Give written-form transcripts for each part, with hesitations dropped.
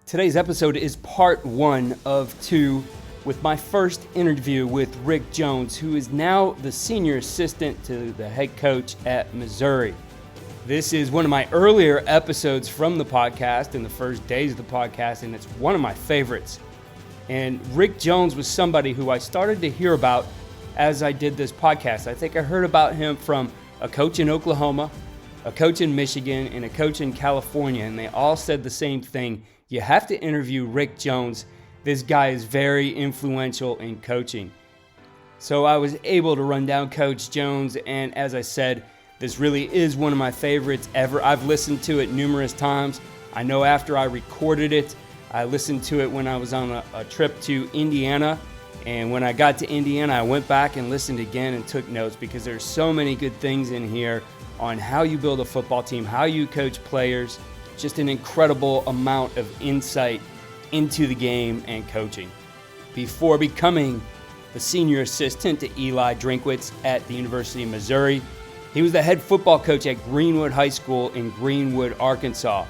Today's episode is part 1 of 2 with my first interview with Rick Jones, who is now the senior assistant to the head coach at Missouri. This is one of my earlier episodes from the podcast in the first days of the podcast, and it's one of my favorites. And Rick Jones was somebody who I started to hear about as I did this podcast. I think I heard about him from a coach in Oklahoma, a coach in Michigan, and a coach in California, and they all said the same thing. You have to interview Rick Jones. This guy is very influential in coaching. So I was able to run down Coach Jones, and as I said, this really is one of my favorites ever. I've listened to it numerous times. I know after I recorded it, I listened to it when I was on a trip to Indiana, and when I got to Indiana, I went back and listened again and took notes because there's so many good things in here on how you build a football team, how you coach players, just an incredible amount of insight into the game and coaching. Before becoming the senior assistant to Eli Drinkwitz at the University of Missouri, he was the head football coach at Greenwood High School in Greenwood, Arkansas.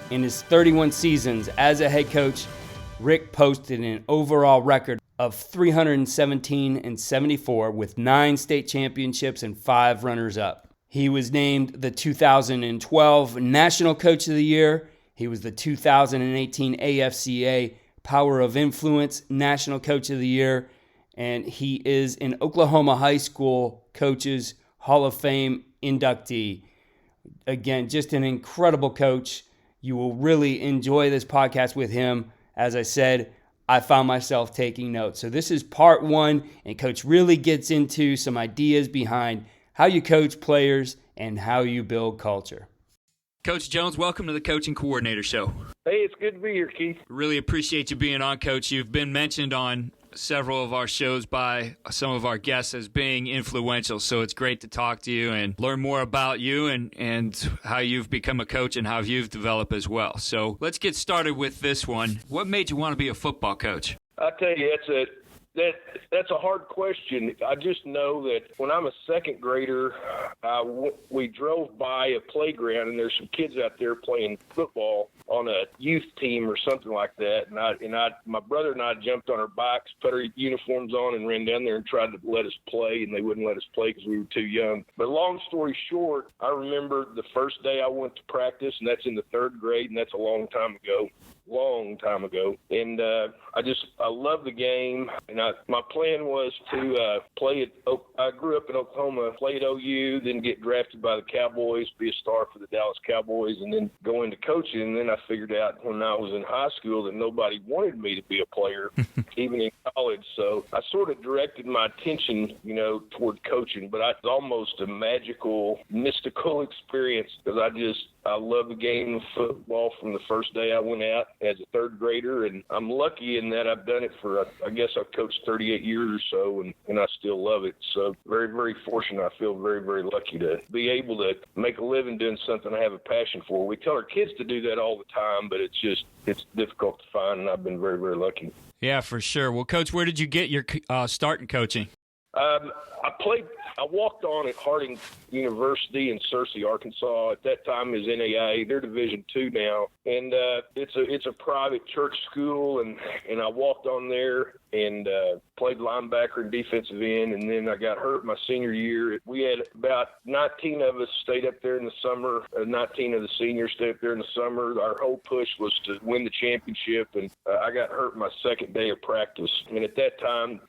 In his 31 seasons as a head coach, Rick posted an overall record of 317-74 with 9 state championships and 5 runners-up. He was named the 2012 National Coach of the Year. He was the 2018 AFCA Power of Influence National Coach of the Year. And he is an Oklahoma High School Coaches Hall of Fame inductee. Again, just an incredible coach. You will really enjoy this podcast with him. As I said, I found myself taking notes. So this is part 1, and Coach really gets into some ideas behind how you coach players and how you build culture. Coach Jones, welcome to the Coaching Coordinator Show. Hey, it's good to be here, Keith. Really appreciate you being on, Coach. You've been mentioned on several of our shows by some of our guests as being influential, so it's great to talk to you and learn more about you and how you've become a coach and how you've developed as well. So let's get started with this one. What made you want to be a football coach? I'll tell you, that's a hard question. I just know that when I'm a second grader, we drove by a playground, and there's some kids out there playing football on a youth team or something like that. And my brother and I jumped on our bikes, put our uniforms on, and ran down there and tried to let us play, and they wouldn't let us play because we were too young. But long story short, I remember the first day I went to practice, and that's in the 3rd grade, and that's a long time ago. And I love the game, and my plan was to play at I grew up in Oklahoma, play at OU, then get drafted by the Cowboys, be a star for the Dallas Cowboys, and then go into coaching. And then I figured out when I was in high school that nobody wanted me to be a player, even in college. So I sort of directed my attention, toward coaching, but it's almost a magical, mystical experience because I love the game of football from the first day I went out as a 3rd grader, and I'm lucky in that I've done it for, I guess I've coached 38 years or so, and I still love it. So very, very fortunate. I feel very, very lucky to be able to make a living doing something I have a passion for. We tell our kids to do that all the time, but it's difficult to find, and I've been very, very lucky. Yeah, for sure. Well, Coach, where did you get your start in coaching? I walked on at Harding University in Searcy, Arkansas. At that time, it was NAIA. They're Division II now, and it's a private church school. And I walked on there and played linebacker and defensive end, and then I got hurt my senior year. We had about 19 of us stayed up there in the summer. 19 of the seniors stayed up there in the summer. Our whole push was to win the championship, and I got hurt my second day of practice. And at that time,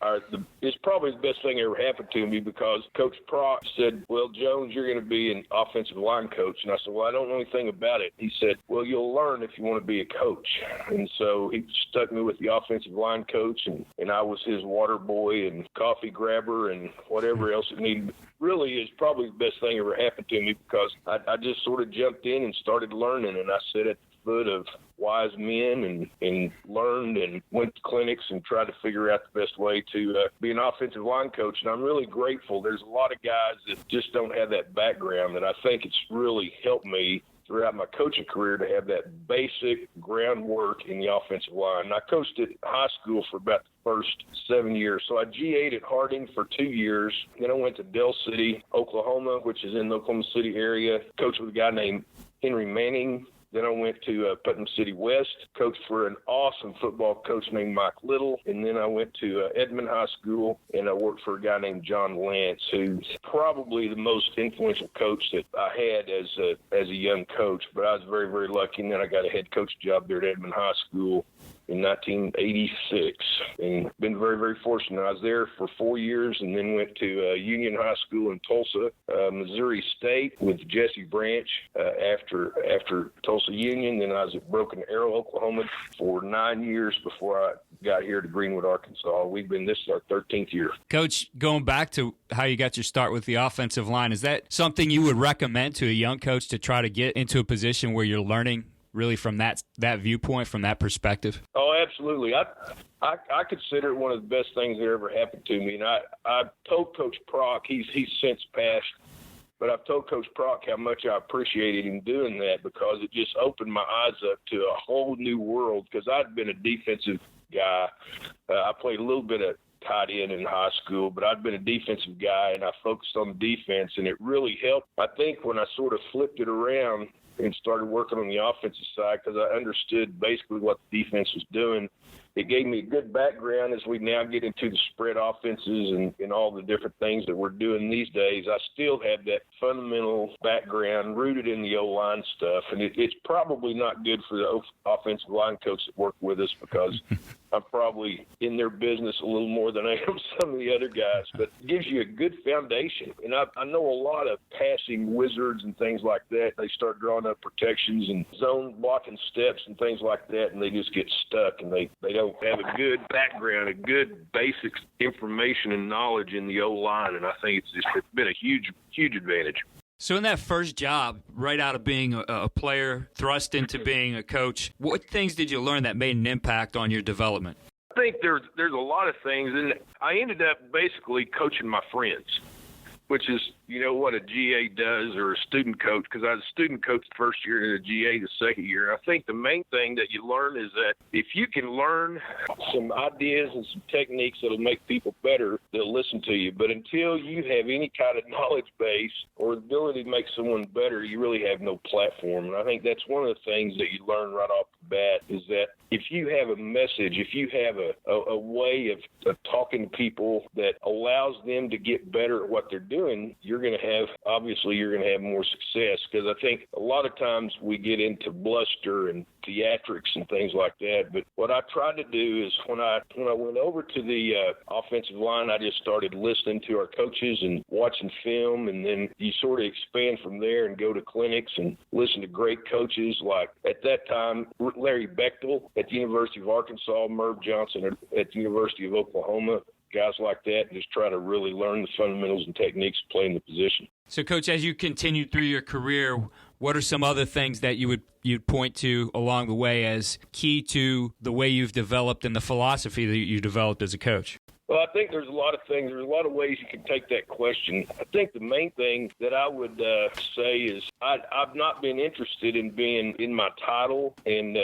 it's probably the best thing that ever happened to me because Coach Prock said, "Well, Jones, you're going to be an offensive line coach." And I said, "Well, I don't know anything about it." He said, "Well, you'll learn if you want to be a coach." And so he stuck me with the offensive line coach, and I was his water boy and coffee grabber and whatever else it needed. Really is probably the best thing ever happened to me because I just sort of jumped in and started learning, and I sat at the foot of wise men and learned and went to clinics and tried to figure out the best way to be an offensive line coach. And I'm really grateful. There's a lot of guys that just don't have that background, and I think it's really helped me throughout my coaching career to have that basic groundwork in the offensive line. And I coached at high school for about the first 7 years. So I GA'd at Harding for 2 years. Then I went to Del City, Oklahoma, which is in the Oklahoma City area. Coached with a guy named Henry Manning. Then I went to Putnam City West, coached for an awesome football coach named Mike Little. And then I went to Edmond High School, and I worked for a guy named John Lance, who's probably the most influential coach that I had as a young coach. But I was very, very lucky, and then I got a head coach job there at Edmond High School in 1986, and been very, very fortunate. I was there for 4 years, and then went to Union High School in Tulsa, Missouri State with Jesse Branch after Tulsa Union. Then I was at Broken Arrow, Oklahoma for 9 years before I got here to Greenwood, Arkansas. This is our 13th year. Coach, going back to how you got your start with the offensive line, is that something you would recommend to a young coach to try to get into a position where you're learning really from that viewpoint, from that perspective? Oh, absolutely. I consider it one of the best things that ever happened to me. And I told Coach Prock, he's since passed, but I've told Coach Prock how much I appreciated him doing that, because it just opened my eyes up to a whole new world, because I'd been a defensive guy. I played a little bit of tight end in high school, but I'd been a defensive guy, and I focused on the defense, and it really helped. I think when I sort of flipped it around and started working on the offensive side, because I understood basically what the defense was doing, it gave me a good background as we now get into the spread offenses and all the different things that we're doing these days. I still have that fundamental background rooted in the O-line stuff, and it's probably not good for the offensive line coach that work with us, because I'm probably in their business a little more than I am some of the other guys, but it gives you a good foundation. And I know a lot of passing wizards and things like that. They start drawing up protections and zone blocking steps and things like that, and they just get stuck, and they don't have a good background, a good basic information and knowledge in the O-line, and I think it's been a huge, huge advantage. So in that first job, right out of being a player, thrust into being a coach, what things did you learn that made an impact on your development? I think there's a lot of things, and I ended up basically coaching my friends, which is, what a GA does, or a student coach, because I was a student coach the first year and a GA the second year. I think the main thing that you learn is that if you can learn some ideas and some techniques that'll make people better, they'll listen to you. But until you have any kind of knowledge base or ability to make someone better, you really have no platform. And I think that's one of the things that you learn right off the bat, is that if you have a message, if you have a way of talking to people that allows them to get better at what they're doing, you're going to have more success. Because I think a lot of times we get into bluster and theatrics and things like that. But what I tried to do is when I went over to the offensive line, I just started listening to our coaches and watching film, and then you sort of expand from there and go to clinics and listen to great coaches like, at that time, Larry Bechtel at the University of Arkansas, Merv Johnson at the University of Oklahoma, guys like that, and just try to really learn the fundamentals and techniques of playing the position. So, Coach, as you continued through your career, what are some other things that you'd point to along the way as key to the way you've developed and the philosophy that you developed as a coach? Well, I think there's a lot of things. There's a lot of ways you can take that question. I think the main thing that I would say is I've not been interested in being in my title and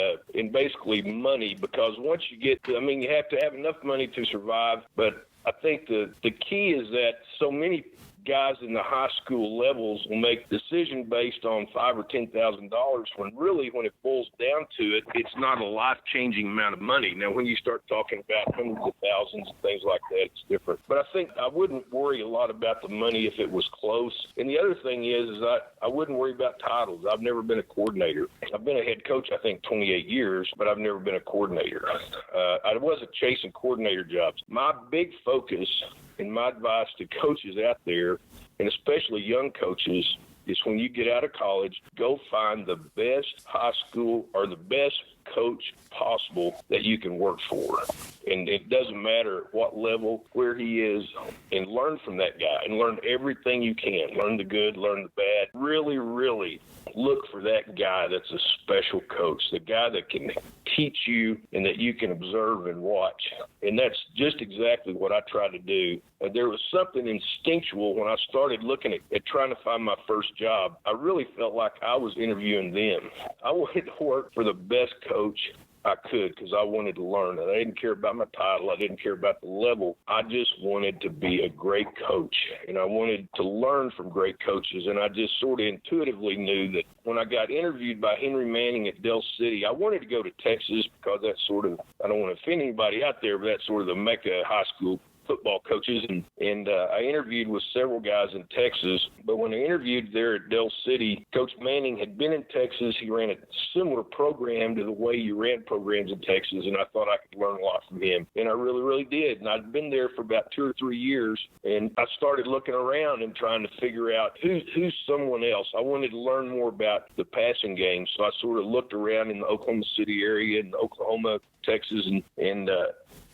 basically money, because once you get to, you have to have enough money to survive. But I think the key is that so many guys in the high school levels will make decisions based on $5,000 or $10,000, when it boils down to it, it's not a life-changing amount of money. Now, when you start talking about hundreds of thousands and things like that, it's different. But I think I wouldn't worry a lot about the money if it was close. And the other thing is I wouldn't worry about titles. I've never been a coordinator. I've been a head coach, I think, 28 years, but I've never been a coordinator. I wasn't chasing coordinator jobs. My big focus and my advice to coaches out there, and especially young coaches, is when you get out of college, go find the best high school or the best coach possible that you can work for. And it doesn't matter what level, where he is, and learn from that guy and learn everything you can. Learn the good, learn the bad. Really, really look for that guy that's a special coach, the guy that can teach you and that you can observe and watch. And that's just exactly what I try to do. There was something instinctual when I started looking at trying to find my first job. I really felt like I was interviewing them. I wanted to work for the best coach I could because I wanted to learn. And I didn't care about my title. I didn't care about the level. I just wanted to be a great coach, and I wanted to learn from great coaches. And I just sort of intuitively knew that when I got interviewed by Henry Manning at Del City, I wanted to go to Texas because that's sort of, I don't want to offend anybody out there, but that's sort of the mecca high school football coaches, and I interviewed with several guys in Texas. But when I interviewed there at Del City, Coach Manning had been in Texas. He ran a similar program to the way you ran programs in Texas, and I thought I could learn a lot from him. And I really, really did. And I'd been there for about 2 or 3 years, and I started looking around and trying to figure out who's someone else. I wanted to learn more about the passing game, so I sort of looked around in the Oklahoma City area and Oklahoma, Texas, and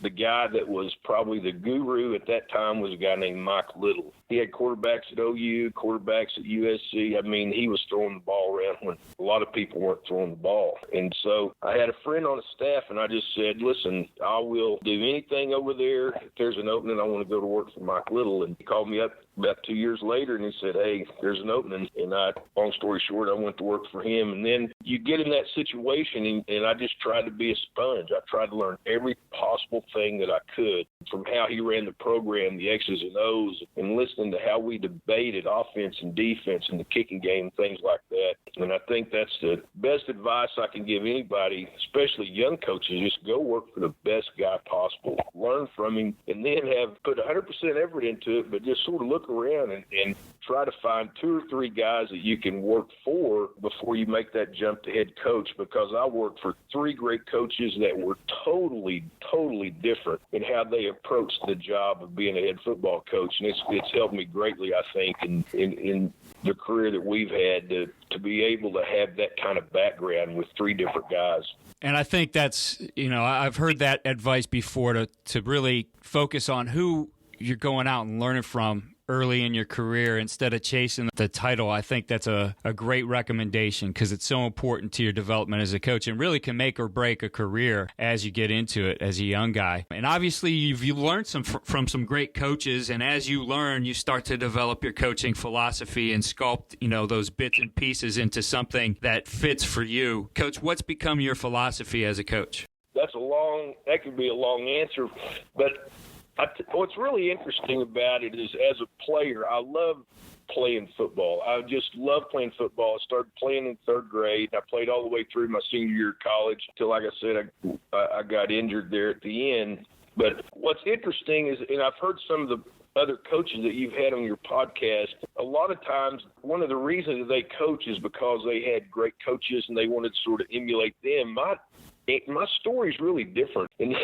the guy that was probably the guru at that time was a guy named Mike Little. He had quarterbacks at OU, quarterbacks at USC. I mean, he was throwing the ball around when a lot of people weren't throwing the ball. And so I had a friend on the staff, and I just said, listen, I will do anything over there. If there's an opening, I want to go to work for Mike Little. And he called me up about 2 years later, and he said, hey, there's an opening. And long story short, I went to work for him. And then you get in that situation, and I just tried to be a sponge. I tried to learn every possible thing that I could from how he ran the program, the X's and O's, and listening to how we debated offense and defense and the kicking game, things like that. And I think that's the best advice I can give anybody, especially young coaches. Just go work for the best guy possible, learn from him, and then put 100% effort into it, but just sort of look around and try to find 2 or 3 guys that you can work for before you make that jump to head coach, because I worked for 3 great coaches that were totally, totally different in how they approached the job of being a head football coach. And it's helped me greatly, I think, in the career that we've had to be able to have that kind of background with 3 different guys. And I think that's, I've heard that advice before to really focus on who you're going out and learning from early in your career instead of chasing the title. I think that's a great recommendation because it's so important to your development as a coach and really can make or break a career as you get into it as a young guy. And obviously you've learned from some great coaches, and as you learn, you start to develop your coaching philosophy and sculpt, those bits and pieces into something that fits for you. Coach, what's become your philosophy as a coach? That could be a long answer, but what's really interesting about it is, as a player, I love playing football. I just love playing football. I started playing in 3rd grade. I played all the way through my senior year of college until, like I said, I got injured there at the end. But what's interesting is, and I've heard some of the other coaches that you've had on your podcast, a lot of times one of the reasons that they coach is because they had great coaches and they wanted to sort of emulate them. My story's really different. And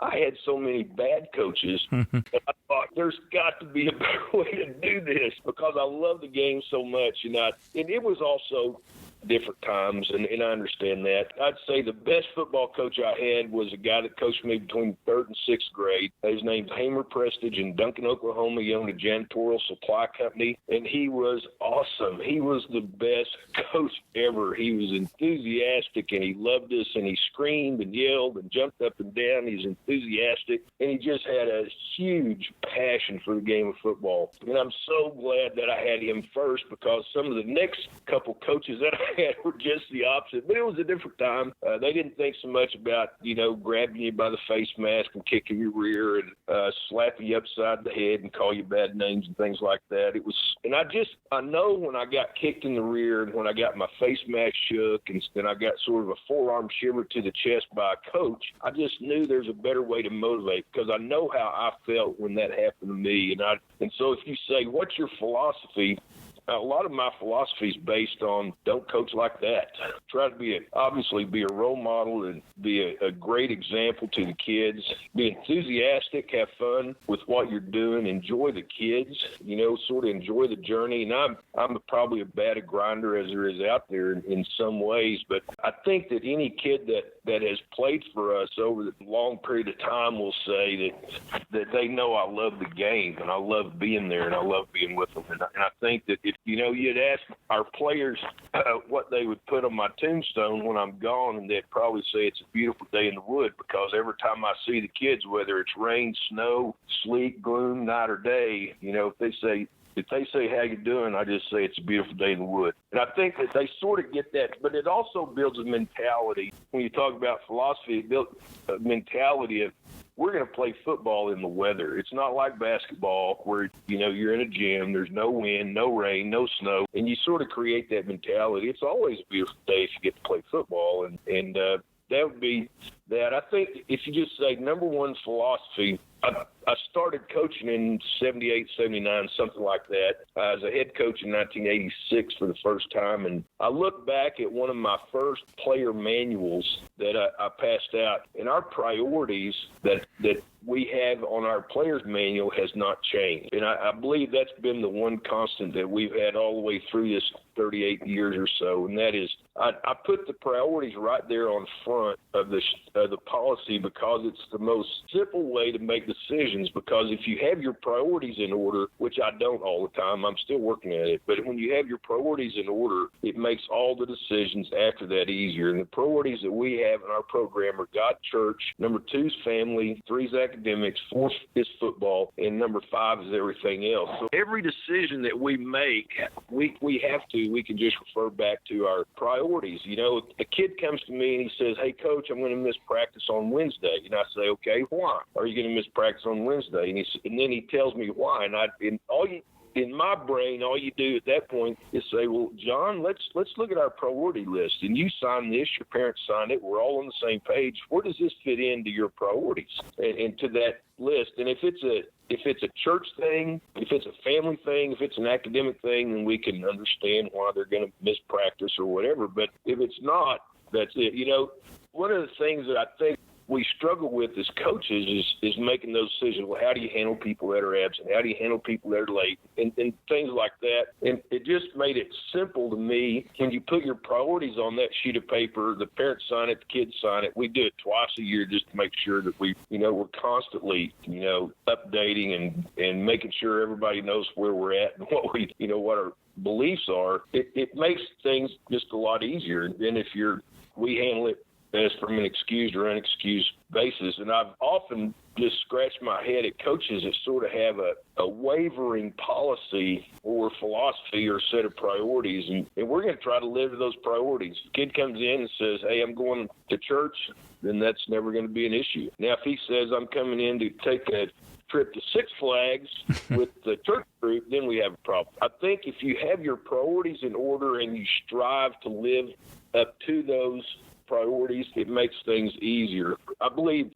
I had so many bad coaches that I thought there's got to be a better way to do this because I love the game so much. And it was also different times, and I understand that. I'd say the best football coach I had was a guy that coached me between 3rd and 6th grade. His name's Hamer Prestige in Duncan, Oklahoma. He owned a janitorial supply company, and he was awesome. He was the best coach ever. He was enthusiastic, and he loved us, and he screamed and yelled and jumped up and down. He was enthusiastic, and he just had a huge passion for the game of football. And I'm so glad that I had him first because some of the next couple coaches that I had were just the opposite. But it was a different time. They didn't think so much about, grabbing you by the face mask and kicking your rear and slapping you upside the head and call you bad names and things like that. I know when I got kicked in the rear and when I got my face mask shook and then I got sort of a forearm shiver to the chest by a coach, I just knew there's a better way to motivate because I know how I felt when that happened to me. And so if you say, what's your philosophy? A lot of my philosophy is based on don't coach like that. Try to obviously be a role model and be a great example to the kids. Be enthusiastic, have fun with what you're doing, enjoy the kids, sort of enjoy the journey. And I'm probably as bad a grinder as there is out there in some ways, but I think that any kid that has played for us over the long period of time will say that they know I love the game and I love being there and I love being with them. And I think that if you'd ask our players what they would put on my tombstone when I'm gone, and they'd probably say it's a beautiful day in the wood because every time I see the kids, whether it's rain, snow, sleet, gloom, night or day, if they say if they say, how you doing, I just say it's a beautiful day in the wood. And I think that they sort of get that, but it also builds a mentality. When you talk about philosophy, it builds a mentality of, we're going to play football in the weather. It's not like basketball where, you're in a gym, there's no wind, no rain, no snow, and you sort of create that mentality. It's always a beautiful day if you get to play football, and that would be that. I think if you just say number one philosophy, I started coaching in 78, 79, something like that. I was a head coach in 1986 for the first time, and I look back at one of my first player manuals that I passed out, and our priorities that we have on our player's manual has not changed. And I believe that's been the one constant that we've had all the way through this 38 years or so, and that is I put the priorities right there on front of the policy because it's the most simple way to make decisions, because if you have your priorities in order, which I don't all the time, I'm still working at it, but when you have your priorities in order, it makes all the decisions after that easier. And the priorities that we have in our program are God, church, number 2 is family, 3 is academics, 4 is football, and number 5 is everything else. So every decision that we make, we can just refer back to our priorities. A kid comes to me and he says, hey, coach, I'm going to miss practice on Wednesday. And I say, okay, why? Are you going to miss practice on Wednesday? And then he tells me why. In my brain, all you do at that point is say, well, John, let's look at our priority list. And you sign this, your parents signed it, we're all on the same page. Where does this fit into your priorities and to that list? And if it's a church thing, if it's a family thing, if it's an academic thing, then we can understand why they're going to miss practice or whatever. But if it's not, that's it. One of the things that I think we struggle with as coaches is making those decisions. Well, how do you handle people that are absent? How do you handle people that are late? And things like that. And it just made it simple to me. When you put your priorities on that sheet of paper, the parents sign it, the kids sign it. We do it twice a year just to make sure that we're constantly, updating and making sure everybody knows where we're at and what our beliefs are. It makes things just a lot easier than if we handle it as from an excused or unexcused basis. And I've often just scratched my head at coaches that sort of have a wavering policy or philosophy or set of priorities, and we're going to try to live to those priorities. If a kid comes in and says, hey, I'm going to church, then that's never going to be an issue. Now, if he says, I'm coming in to take a trip to Six Flags with the church group, then we have a problem. I think if you have your priorities in order and you strive to live up to those priorities, it makes things easier. I believe,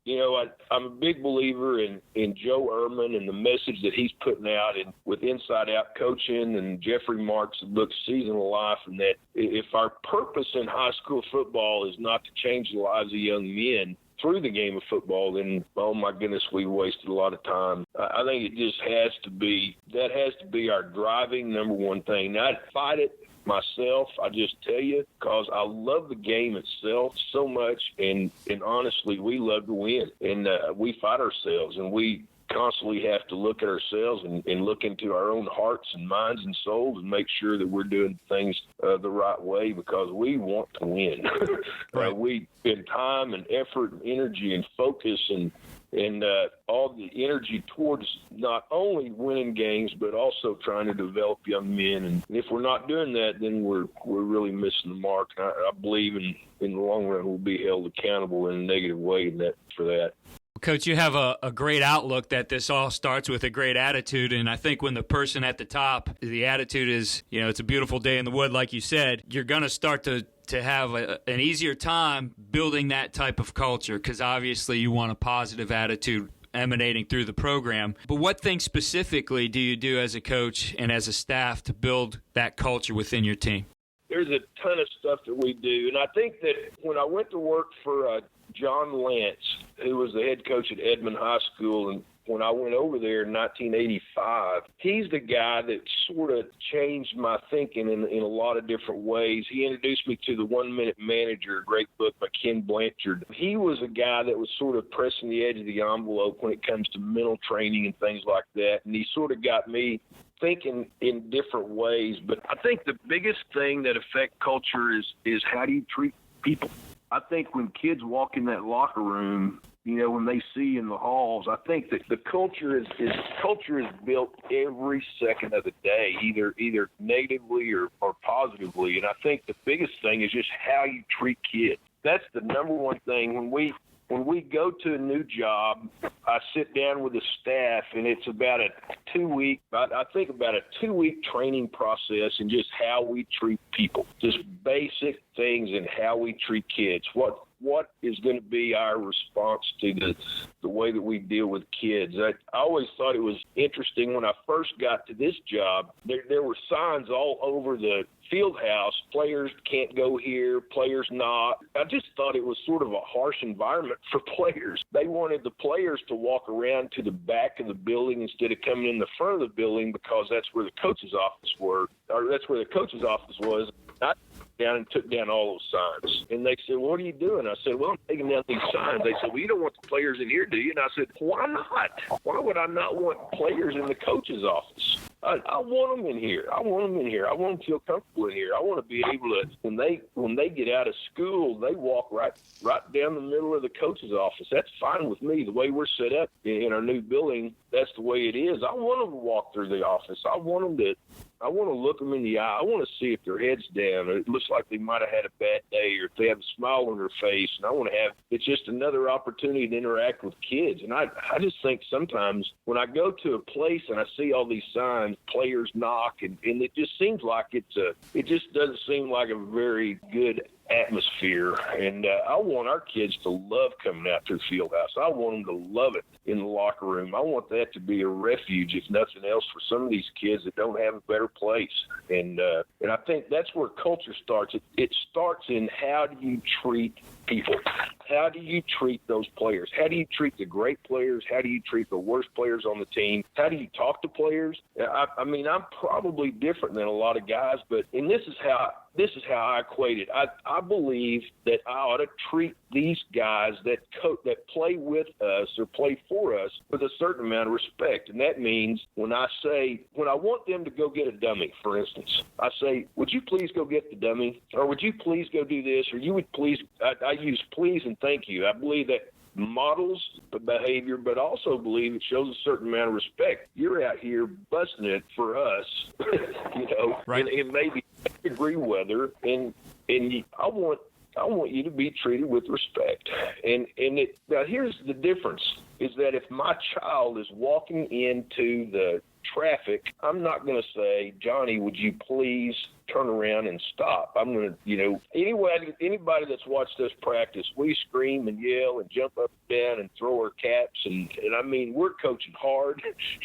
I'm a big believer in Joe Ehrman and the message that he's putting out with Inside Out Coaching and Jeffrey Marks' book Season of Life, and that if our purpose in high school football is not to change the lives of young men through the game of football, then, oh my goodness, we've wasted a lot of time. I think it just has to be our driving number one thing. Now, I'd fight it myself, I just tell you, because I love the game itself so much, and honestly, we love to win, and we fight ourselves, and we constantly have to look at ourselves and look into our own hearts and minds and souls and make sure that we're doing things the right way, because we want to win. Right. We spend time and effort and energy and focus and all the energy towards not only winning games, but also trying to develop young men. And if we're not doing that, then we're really missing the mark. I believe in the long run we'll be held accountable in a negative way for that. Coach, you have a great outlook that this all starts with a great attitude, and I think when the person at the top, the attitude is, it's a beautiful day in the wood, like you said, you're going to start to have an easier time building that type of culture, because obviously you want a positive attitude emanating through the program. But what things specifically do you do as a coach and as a staff to build that culture within your team? There's a ton of stuff that we do, and I think that when I went to work for John Lance, who was the head coach at Edmond High School, and when I went over there in 1985, he's the guy that sort of changed my thinking in a lot of different ways. He introduced me to the 1 Minute Manager, a great book by Ken Blanchard. He was a guy that was sort of pressing the edge of the envelope when it comes to mental training and things like that, and he sort of got me thinking in different ways. But I think the biggest thing that affects culture is how do you treat people. I think when kids walk in that locker room when they see in the halls. I think that the culture is built every second of the day, either negatively or positively. And I think the biggest thing is just how you treat kids. That's the number one thing. When we go to a new job, I sit down with the staff, and it's about a 2-week training process and just how we treat people, just basic things in how we treat kids. What is going to be our response to the way that we deal with kids? I always thought it was interesting when I first got to this job. There were signs all over the field house, players can't go here, players not. I just thought it was sort of a harsh environment for players. They wanted the players to walk around to the back of the building instead of coming in the front of the building because that's where the coach's office was. I down and took down all those signs. And they said, "What are you doing?" I said, "Well, I'm taking down these signs." They said, "Well, you don't want the players in here, do you?" And I said, "Why not? Why would I not want players in the coach's office? I want them in here. I want them to feel comfortable in here. I want to be able to, when they get out of school, they walk right down the middle of the coach's office. That's fine with me. The way we're set up in our new building, that's the way it is. I want them to walk through the office. I want to look them in the eye. I want to see if their head's down or it looks like they might have had a bad day or if they have a smile on their face. And it's just another opportunity to interact with kids. And I just think sometimes when I go to a place and I see all these signs, players knock, and it just seems like it just doesn't seem like a very good atmosphere. And I want our kids to love coming out to the field house. I want them to love it in the locker room. I want that to be a refuge, if nothing else, for some of these kids that don't have a better place. And I think that's where culture starts. It starts in how do you treat people? How do you treat those players? How do you treat the great players? How do you treat the worst players on the team? How do you talk to players? I mean, I'm probably different than a lot of guys, and this is how I equate it. I believe that I ought to treat these guys that play with us or play for us with a certain amount of respect. And that means when I want them to go get a dummy, for instance, I say, "Would you please go get the dummy?" Or "Would you please go do this?" Or "You would please," I use please and thank you. I believe that models the behavior, but also believe it shows a certain amount of respect. You're out here busting it for us, right. and maybe degree weather, and I want you to be treated with respect. Now here's the difference, is that if my child is walking into the traffic, I'm not going to say, "Johnny, would you please turn around and stop?" I'm going to, anybody that's watched us practice, we scream and yell and jump up and down and throw our caps. And I mean, we're coaching hard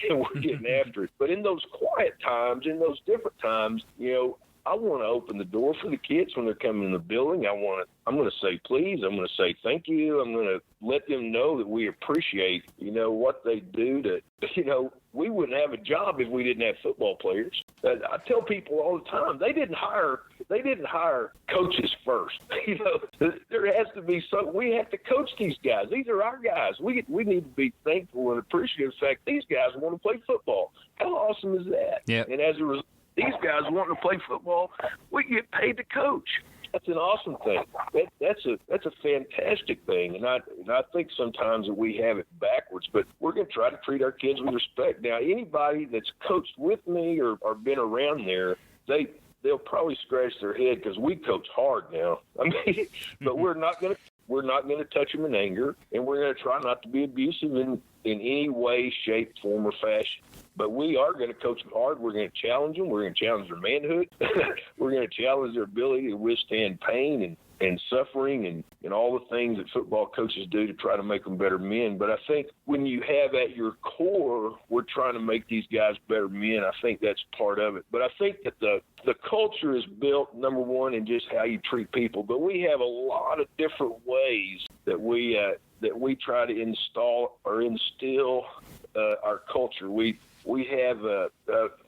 and we're getting after it. But in those quiet times, in those different times, I want to open the door for the kids when they're coming in the building. I'm going to say please. I'm going to say thank you. I'm going to let them know that we appreciate, what they do to, we wouldn't have a job if we didn't have football players. I tell people all the time, they didn't hire coaches first. There has to be we have to coach these guys. These are our guys. We need to be thankful and appreciative of the fact these guys want to play football. How awesome is that? Yep. And as a result, these guys wanting to play football, we get paid to coach. That's an awesome thing. That's a fantastic thing, and I think sometimes that we have it backwards. But we're going to try to treat our kids with respect. Now, anybody that's coached with me or been around there, they'll probably scratch their head because we coach hard now. I mean, but we're not going to touch them in anger, and we're going to try not to be abusive in any way, shape, form, or fashion. But we are going to coach them hard. We're going to challenge them. We're going to challenge their manhood. We're going to challenge their ability to withstand pain and suffering and all the things that football coaches do to try to make them better men. But I think when you have at your core, we're trying to make these guys better men, I think that's part of it. But I think that the culture is built, number one, in just how you treat people. But we have a lot of different ways that we try to instill our culture. We have a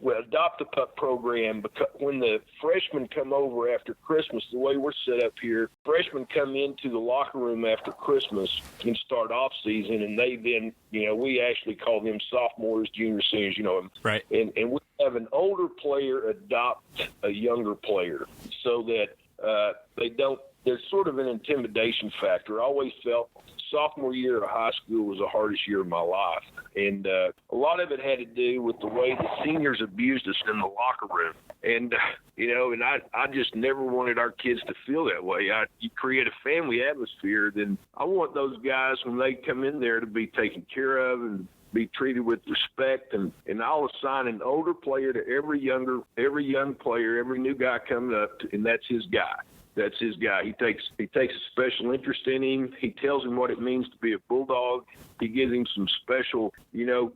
Adopt-a-Pup program. Because when the freshmen come over after Christmas, the way we're set up here, freshmen come into the locker room after Christmas and start off season, and they then, we actually call them sophomores, juniors, seniors, Right. And we have an older player adopt a younger player so that they don't. There's sort of an intimidation factor. I always felt sophomore year of high school was the hardest year of my life. And a lot of it had to do with the way the seniors abused us in the locker room. And, and I just never wanted our kids to feel that way. You create a family atmosphere, then I want those guys, when they come in there, to be taken care of and be treated with respect, and I'll assign an older player to every young player, every new guy coming up, and that's his guy. That's his guy. He takes a special interest in him. He tells him what it means to be a Bulldog. He gives him some special,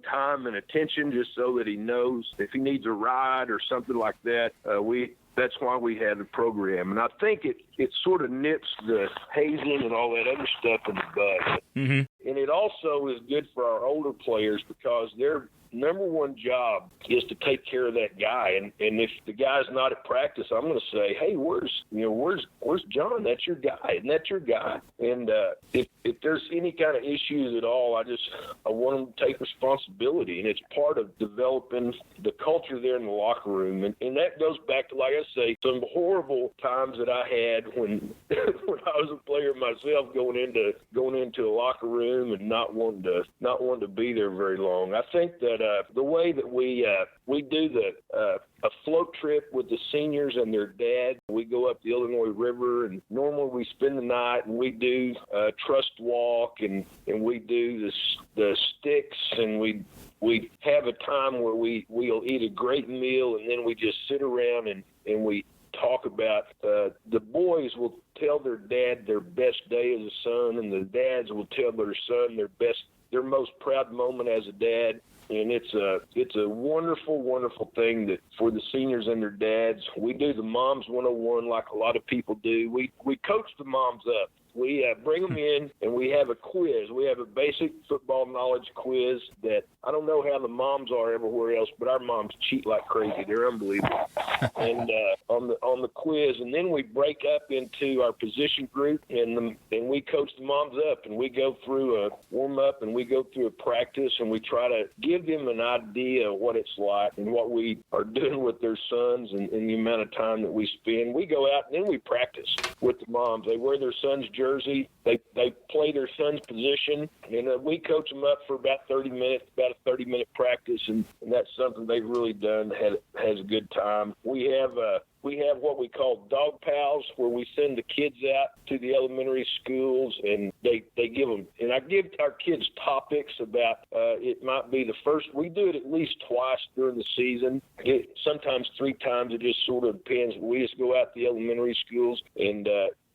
time and attention, just so that he knows if he needs a ride or something like that. That's why we have the program. And I think it sort of nips the hazing and all that other stuff in the bud. Mm-hmm. And it also is good for our older players, because their number one job is to take care of that guy. And if the guy's not at practice, I'm going to say, hey, where's John? That's your guy. Isn't that your guy? And if there's any kind of issues at all, I want them to take responsibility. And it's part of developing the culture there in the locker room. And that goes back to, like I say, some horrible times that I had when I was a player myself, going into a locker room and not wanting to be there very long. I think that the way that we do a float trip with the seniors and their dad, we go up the Illinois River, and normally we spend the night, and we do trust walk, and we do the sticks, and we have a time where we'll eat a great meal, and then we just sit around and we talk about the boys will tell their dad their best day as a son, and the dads will tell their son their most proud moment as a dad. And it's a wonderful, wonderful thing that for the seniors and their dads. We do the Moms 101 like a lot of people do. We coach the moms up. We bring them in, and we have a quiz. We have a basic football knowledge quiz that I don't know how the moms are everywhere else, but our moms cheat like crazy. They're unbelievable. And on the quiz, and then we break up into our position group, and we coach the moms up, and we go through a warm up, and we go through a practice, and we try to give them an idea of what it's like and what we are doing with their sons and the amount of time that we spend. We go out, and then we practice with the moms. They wear their son's jersey. They play their son's position, and we coach them up for about 30 minutes, about a 30-minute practice, and that's something they've really done. Has a good time. We have what we call dog pals, where we send the kids out to the elementary schools, and they give them, and I give our kids topics about, it might be the first, we do it at least twice during the season, sometimes 3 times, it just sort of depends. We just go out to the elementary schools, and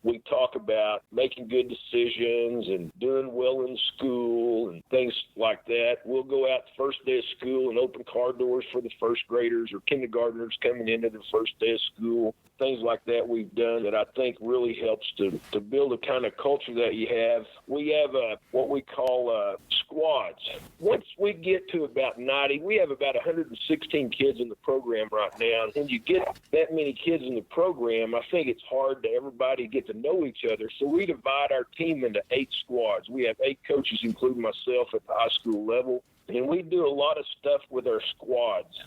we talk about making good decisions and doing well in school and things like that. We'll go out the first day of school and open car doors for the first graders or kindergartners coming into the first day of school. Things like that we've done that I think really helps to build a kind of culture that you have. We have what we call squads. Once we get to about 90, we have about 116 kids in the program right now. And when you get that many kids in the program, I think it's hard to everybody get to know each other. So we divide our team into 8 squads. We have 8 coaches, including myself, at the high school level. And we do a lot of stuff with our squads.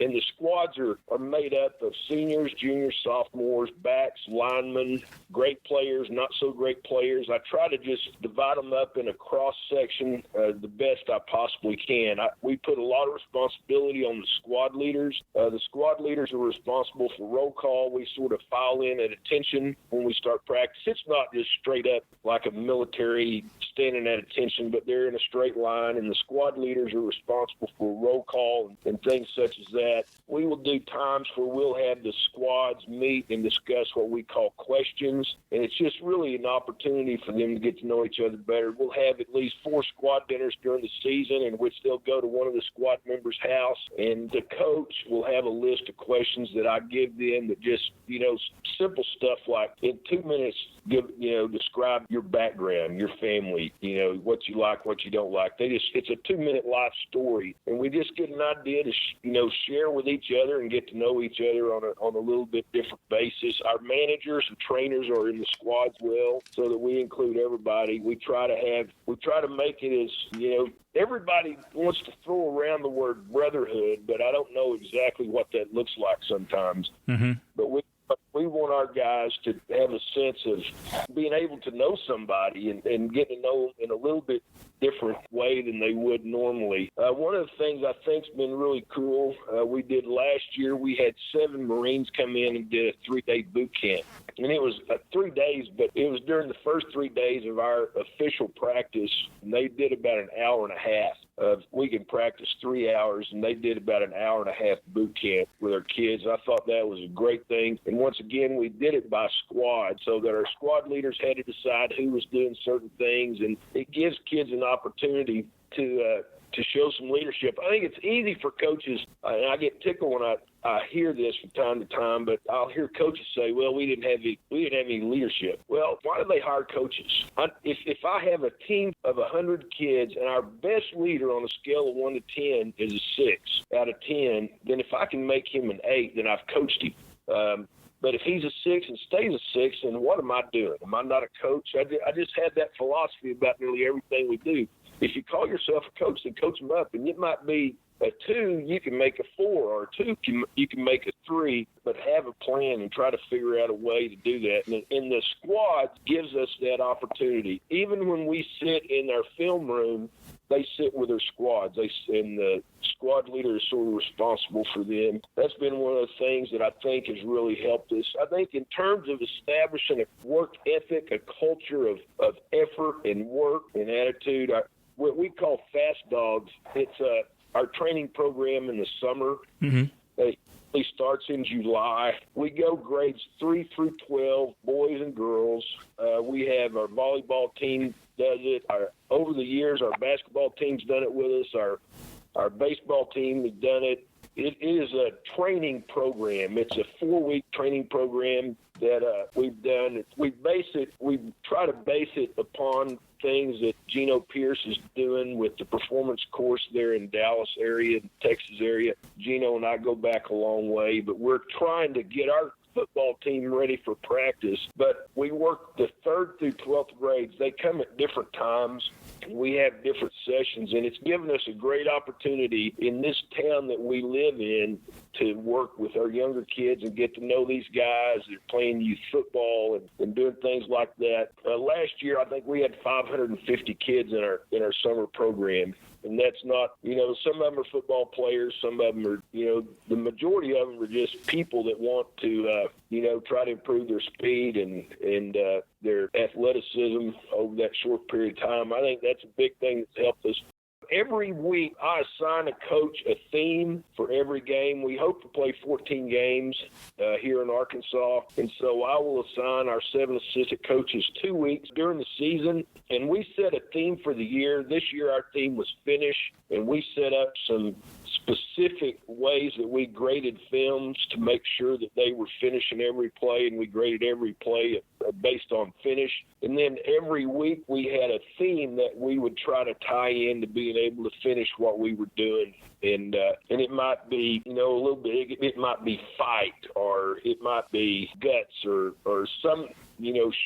And the squads are made up of seniors, juniors, sophomores, backs, linemen, great players, not so great players. I try to just divide them up in a cross-section the best I possibly can. We put a lot of responsibility on the squad leaders. The squad leaders are responsible for roll call. We sort of file in at attention when we start practice. It's not just straight up like a military standing at attention, but they're in a straight line, and the squad leaders are responsible for roll call and things such as that. We will do times where we'll have the squads meet and discuss what we call questions, and it's just really an opportunity for them to get to know each other better. We'll have at least 4 squad dinners during the season in which they'll go to one of the squad members' house, and the coach will have a list of questions that I give them that just, simple stuff like, in 2 minutes, describe your background, your family, what you like, what you don't like. It's a 2-minute life story, and we just get an idea to, share with each other and get to know each other on a little bit different basis. Our managers and trainers are in the squads well, so that we include everybody. We try to make it as, everybody wants to throw around the word brotherhood, but I don't know exactly what that looks like sometimes. Mm-hmm. But we we want our guys to have a sense of being able to know somebody and getting to know them in a little bit different way than they would normally. One of the things I think's been really cool, we did last year, we had 7 Marines come in and did a 3-day boot camp. And it was 3 days, but it was during the first 3 days of our official practice, and they did about an hour and a half. We can practice 3 hours, and they did about an hour and a half boot camp with our kids. I thought that was a great thing. And once again, we did it by squad, so that our squad leaders had to decide who was doing certain things, and it gives kids an opportunity to show some leadership. I think it's easy for coaches, and I get tickled when I hear this from time to time, but I'll hear coaches say, well, we didn't have any leadership. Well, why do they hire coaches? If I have a team of 100 kids and our best leader on a scale of 1 to 10 is a 6 out of 10, then if I can make him an 8, then I've coached him. But if he's a 6 and stays a 6, then what am I doing? Am I not a coach? I just had that philosophy about nearly everything we do. If you call yourself a coach, then coach them up. And it might be a 2, you can make a 4, or a 2, you can make a 3, but have a plan and try to figure out a way to do that. And the squad gives us that opportunity. Even when we sit in our film room, they sit with their squads, and the squad leader is sort of responsible for them. That's been one of the things that I think has really helped us. I think in terms of establishing a work ethic, a culture of effort and work and attitude, what we call Fast Dogs, it's our training program in the summer. Mm-hmm. It starts in July. We go grades 3 through 12, boys and girls. We have our volleyball team does it. Over the years, our basketball team's done it with us. Our baseball team has done it. It is a training program. It's a 4-week training program that we've done. We try to base it upon things that Gino Pierce is doing with the performance course there in Dallas area, Texas area. Gino and I go back a long way, but we're trying to get our football team ready for practice. But we work the 3rd through 12th grades. They come at different times. We have different sessions, and it's given us a great opportunity in this town that we live in to work with our younger kids and get to know these guys that are playing youth football and doing things like that. Last year, I think we had 550 kids in our summer program. And that's not, some of them are football players. Some of them are, the majority of them are just people that want to, try to improve their speed and their athleticism over that short period of time. I think that's a big thing that's helped us. Every week, I assign a coach a theme for every game. We hope to play 14 games here in Arkansas, and so I will assign our 7 assistant coaches 2 weeks during the season, and we set a theme for the year. This year, our theme was finish, and we set up some specific ways that we graded films to make sure that they were finishing every play, and we graded every play based on finish. And then every week we had a theme that we would try to tie in to being able to finish what we were doing. And it might be, a little bit, it might be fight, or it might be guts, or some,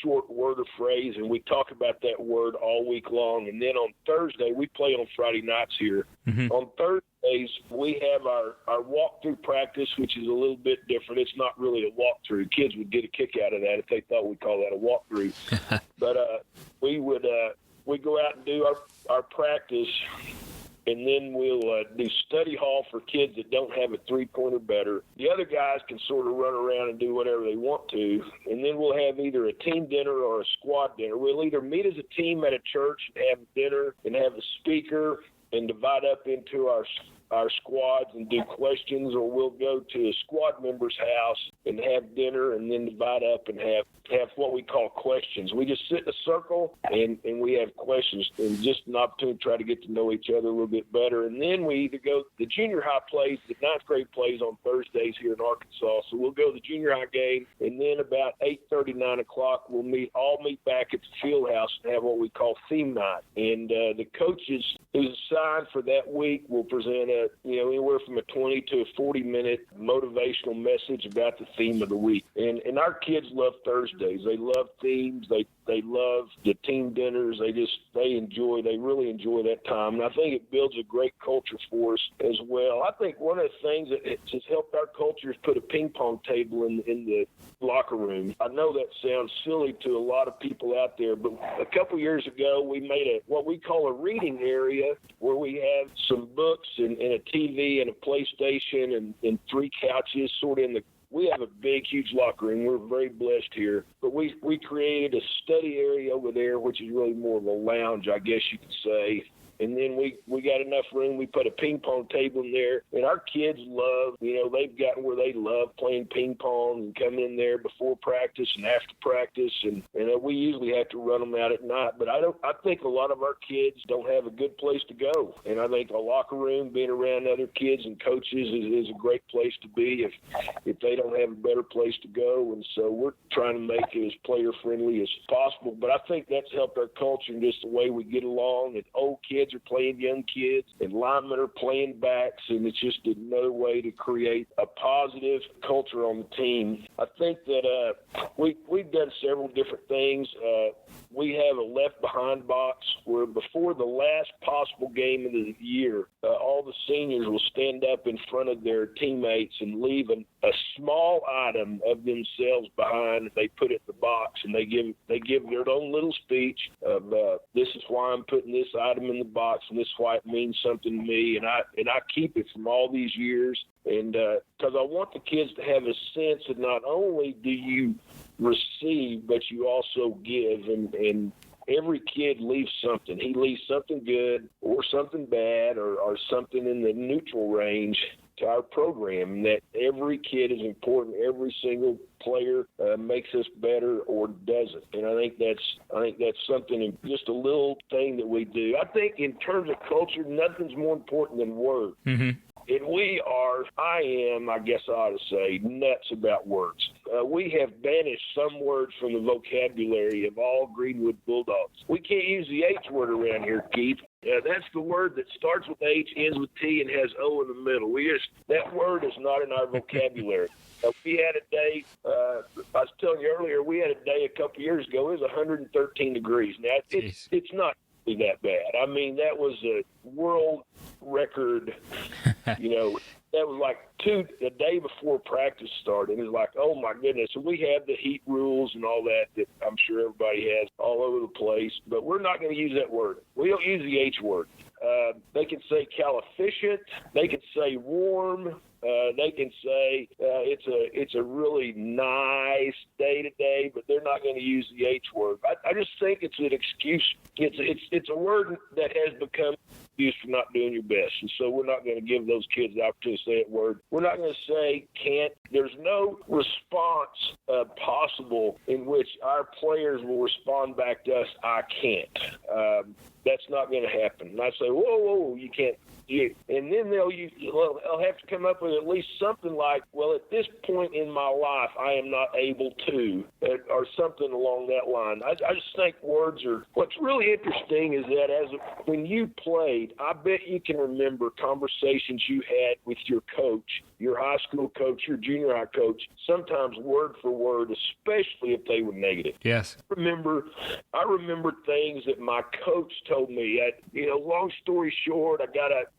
short word or phrase, and we talk about that word all week long. And then on Thursday, we play on Friday nights here. Mm-hmm. On Thursdays, we have our walkthrough practice, which is a little bit different. It's not really a walkthrough. Kids would get a kick out of that if they thought we'd call that a walkthrough. But we go out and do our practice, and then we'll do study hall for kids that don't have a 3-point better. The other guys can sort of run around and do whatever they want to, and then we'll have either a team dinner or a squad dinner. We'll either meet as a team at a church and have dinner and have a speaker and divide up into our squads and do questions, or we'll go to a squad member's house and have dinner and then divide up and have what we call questions. We just sit in a circle and we have questions, and just an opportunity to try to get to know each other a little bit better. And then we either go, the junior high plays, the 9th grade plays on Thursdays here in Arkansas, so we'll go to the junior high game, and then about 8:30, 9 o'clock, we'll all meet back at the field house and have what we call theme night. And the coaches who's assigned for that week will present anywhere from a 20 to a 40-minute motivational message about the theme of the week. And our kids love Thursdays. They love themes. They They love the team dinners. They really enjoy that time. And I think it builds a great culture for us as well. I think one of the things that has helped our culture is put a ping pong table in the locker room. I know that sounds silly to a lot of people out there, but a couple years ago we made what we call a reading area where we have some books and a TV and a PlayStation and 3 couches sort of in the. We have a big, huge locker room. We're very blessed here. But we created a study area over there, which is really more of a lounge, I guess you could say. And then we got enough room. We put a ping pong table in there. And our kids love, they've gotten where they love playing ping pong and come in there before practice and after practice. And we usually have to run them out at night. But I think a lot of our kids don't have a good place to go. And I think a locker room, being around other kids and coaches is a great place to be if they don't have a better place to go. And so we're trying to make it as player friendly as possible. But I think that's helped our culture and just the way we get along. And old kids are playing young kids and linemen are playing backs, and it's just another way to create a positive culture on the team. I think that we've done several different things. We have a left behind box where before the last possible game of the year, all the seniors will stand up in front of their teammates and leave a small item of themselves behind. They put it in the box, and they give their own little speech of this is why I'm putting this item in the box, and this is why it means something to me. And I keep it from all these years, and because I want the kids to have a sense that not only do you receive, but you also give, and every kid leaves something. He leaves something good or something bad or something in the neutral range to our program, and that every kid is important. Every single player makes us better or doesn't. And I think that's something, just a little thing that we do. I think in terms of culture, nothing's more important than words. Mm-hmm. And I guess I ought to say, nuts about words. We have banished some words from the vocabulary of all Greenwood Bulldogs. We can't use the H word around here, Keith. That's the word that starts with H, ends with T, and has O in the middle. That word is not in our vocabulary. We had a day, I was telling you earlier, we had a day a couple years ago. It was 113 degrees. Now, it's not that bad. I mean, that was a world record, that was like the day before practice started. It was like, oh my goodness. So we have the heat rules and all that I'm sure everybody has all over the place, but we're not going to use that word. We don't use the H word. They can say calificient. They can say warm. They can say it's a really nice day today, but they're not going to use the H word. I just think it's an excuse. It's a word that has become excuse for not doing your best, and so we're not going to give those kids the opportunity to say that word. We're not going to say can't. There's no response possible in which our players will respond back to us, I can't. That's not going to happen. And I say, whoa, you can't. And then they'll have to come up with at least something like, well, at this point in my life, I am not able to, or something along that line. I just think words are, what's really interesting is that when you played, I bet you can remember conversations you had with your coach, your high school coach, your junior high coach, sometimes word for word, especially if they were negative. Yes. I remember things that my coach told me. Long story short,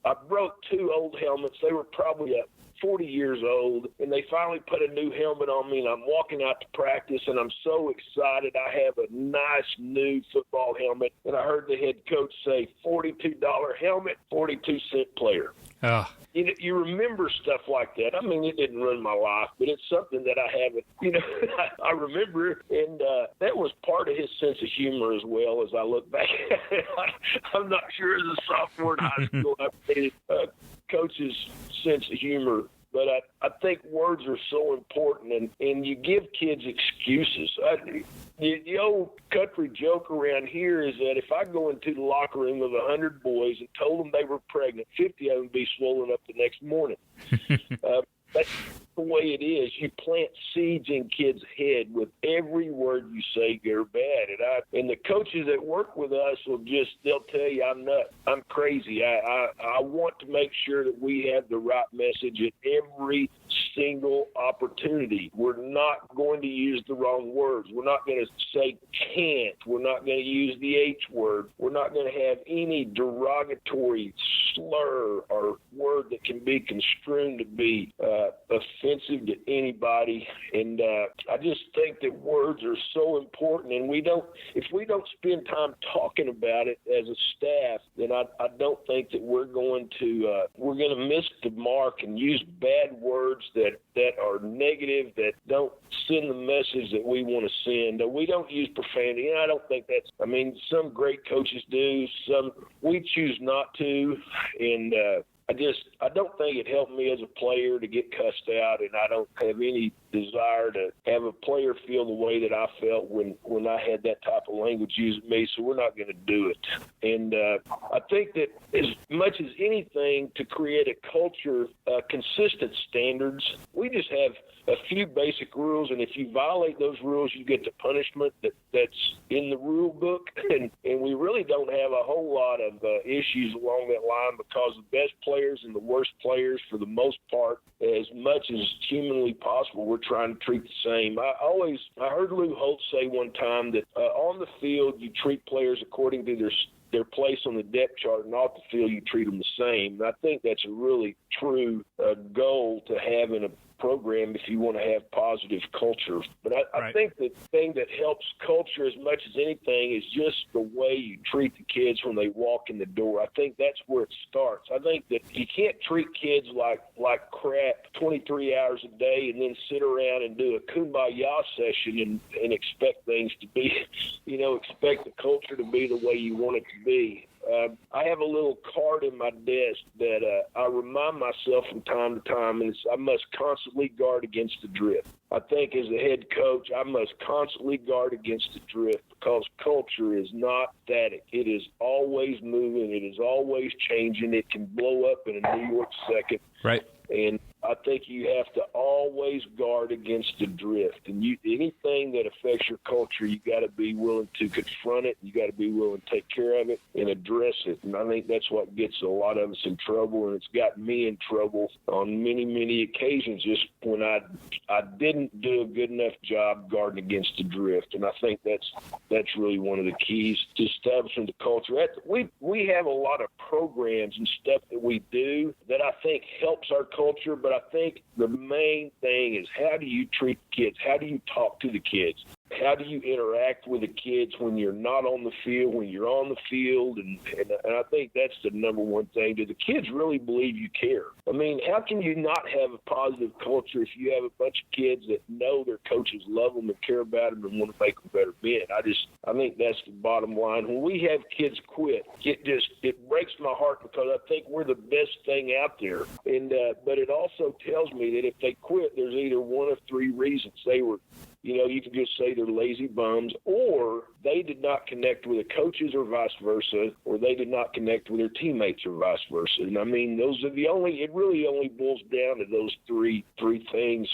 I broke 2 old helmets. They were probably 40 years old, and they finally put a new helmet on me, and I'm walking out to practice, and I'm so excited. I have a nice new football helmet, and I heard the head coach say, $42 helmet, 42-cent player. Oh. You remember stuff like that. I mean, it didn't ruin my life, but it's something that I haven't, I remember, and that was part of his sense of humor as well as I look back at it. I'm not sure as a sophomore in high school I paid coach's sense of humor. But I think words are so important, and you give kids excuses. The old country joke around here is that if I go into the locker room with 100 boys and told them they were pregnant, 50 of them would be swollen up the next morning. That's the way it is. You plant seeds in kids' head with every word you say, good or bad. And the coaches that work with us they'll tell you I'm nuts. I'm crazy. I want to make sure that we have the right message at every single opportunity. We're not going to use the wrong words. We're not going to say can't. We're not going to use the H word. We're not going to have any derogatory slur or word that can be construed to be offensive to anybody. And I just think that words are so important, and if we don't spend time talking about it as a staff, then I don't think that we're going to miss the mark and use bad words that are negative, that don't send the message that we want to send. We don't use profanity, and I don't think some great coaches do. Some we choose not to, and I don't think it helped me as a player to get cussed out, and I don't have any desire to have a player feel the way that I felt when I had that type of language used at me, so we're not going to do it. And I think that as much as anything, to create a culture, consistent standards, we just have a few basic rules, and if you violate those rules, you get the punishment that's in the rule book, and we really don't have a whole lot of issues along that line, because the best players and the worst players, for the most part, as much as humanly possible, we're trying to treat the same. I heard Lou Holtz say one time that on the field you treat players according to their place on the depth chart, and off the field you treat them the same. And I think that's a really true goal to have in a program if you want to have positive culture. But I think the thing that helps culture as much as anything is just the way you treat the kids when they walk in the door. I think that's where it starts. I think that you can't treat kids like crap 23 hours a day and then sit around and do a kumbaya session and expect things to be, expect the culture to be the way you want it to be. I have a little card in my desk that I remind myself from time to time, and I must constantly guard against the drift. I think as a head coach, I must constantly guard against the drift, because culture is not static. It is always moving. It is always changing. It can blow up in a New York second. Right. And I think you have to always guard against the drift. And anything that affects your culture, you got to be willing to confront it. You got to be willing to take care of it and address it. And I think that's what gets a lot of us in trouble, and it's got me in trouble on many, many occasions, just when I didn't do a good enough job guarding against the drift. And I think that's really one of the keys to establishing the culture. We have a lot of programs and stuff that we do that I think helps our culture, but I think the main thing is, how do you treat the kids? How do you talk to the kids? How do you interact with the kids when you're not on the field, when you're on the field? And I think that's the number one thing. Do the kids really believe you care? I mean, how can you not have a positive culture if you have a bunch of kids that know their coaches love them and care about them and want to make them better men? I think that's the bottom line. When we have kids quit, it breaks my heart, because I think we're the best thing out there. And but it also tells me that if they quit, there's either one of three reasons. They were, you can just say they're lazy bums, or they did not connect with the coaches, or vice versa, or they did not connect with their teammates, or vice versa. And I mean, those are it really only boils down to those three things.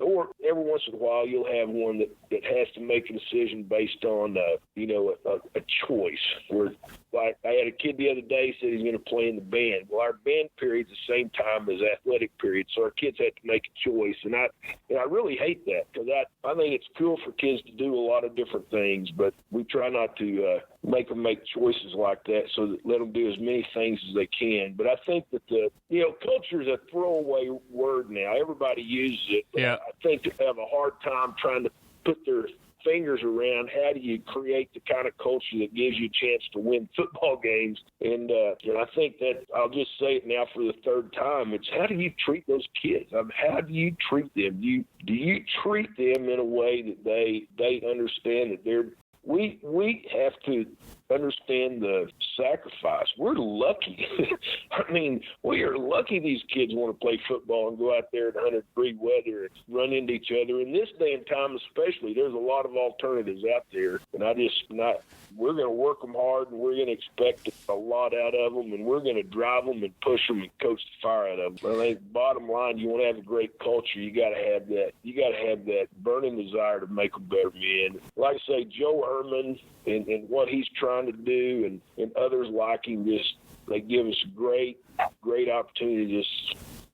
Or every once in a while, you'll have one that has to make a decision based on, a choice. Where, like, I had a kid the other day said he's going to play in the band. Well, our band period's the same time as athletic period, so our kids had to make a choice. And I really hate that, because I think it's cool for kids to do a lot of different things, but we try not to make them make choices like that, so that let them do as many things as they can. But I think that culture is a throwaway word now. Everybody uses it. But yeah. I think they have a hard time trying to put their fingers around how do you create the kind of culture that gives you a chance to win football games. And I think that, I'll just say it now for the third time, it's how do you treat those kids? How do you treat them? Do you treat them in a way that they understand that we have to understand the sacrifice. We're lucky. I mean, we are lucky these kids want to play football and go out there in 100-degree weather and run into each other. In this day and time especially, there's a lot of alternatives out there. And we're going to work them hard, and we're going to expect a lot out of them, and we're going to drive them and push them and coach the fire out of them. I think bottom line, you want to have a great culture, you got to have that. You got to have that burning desire to make them better men. Like I say, Joe Ehrman and what he's trying to do, and others like him, they give us great opportunity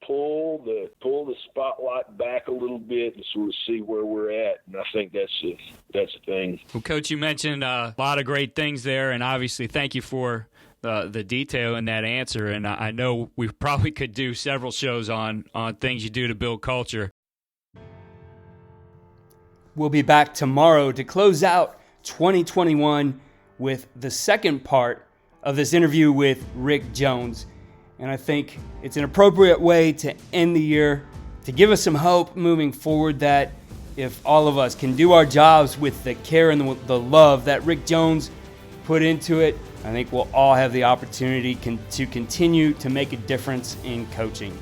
pull the spotlight back a little bit and sort of see where we're at. And I think that's the thing. Well, Coach, you mentioned a lot of great things there, and obviously thank you for the detail in that answer. And I know we probably could do several shows on things you do to build culture. We'll be back tomorrow to close out 2021 with the second part of this interview with Rick Jones. And I think it's an appropriate way to end the year, to give us some hope moving forward that if all of us can do our jobs with the care and the love that Rick Jones put into it, I think we'll all have the opportunity to continue to make a difference in coaching.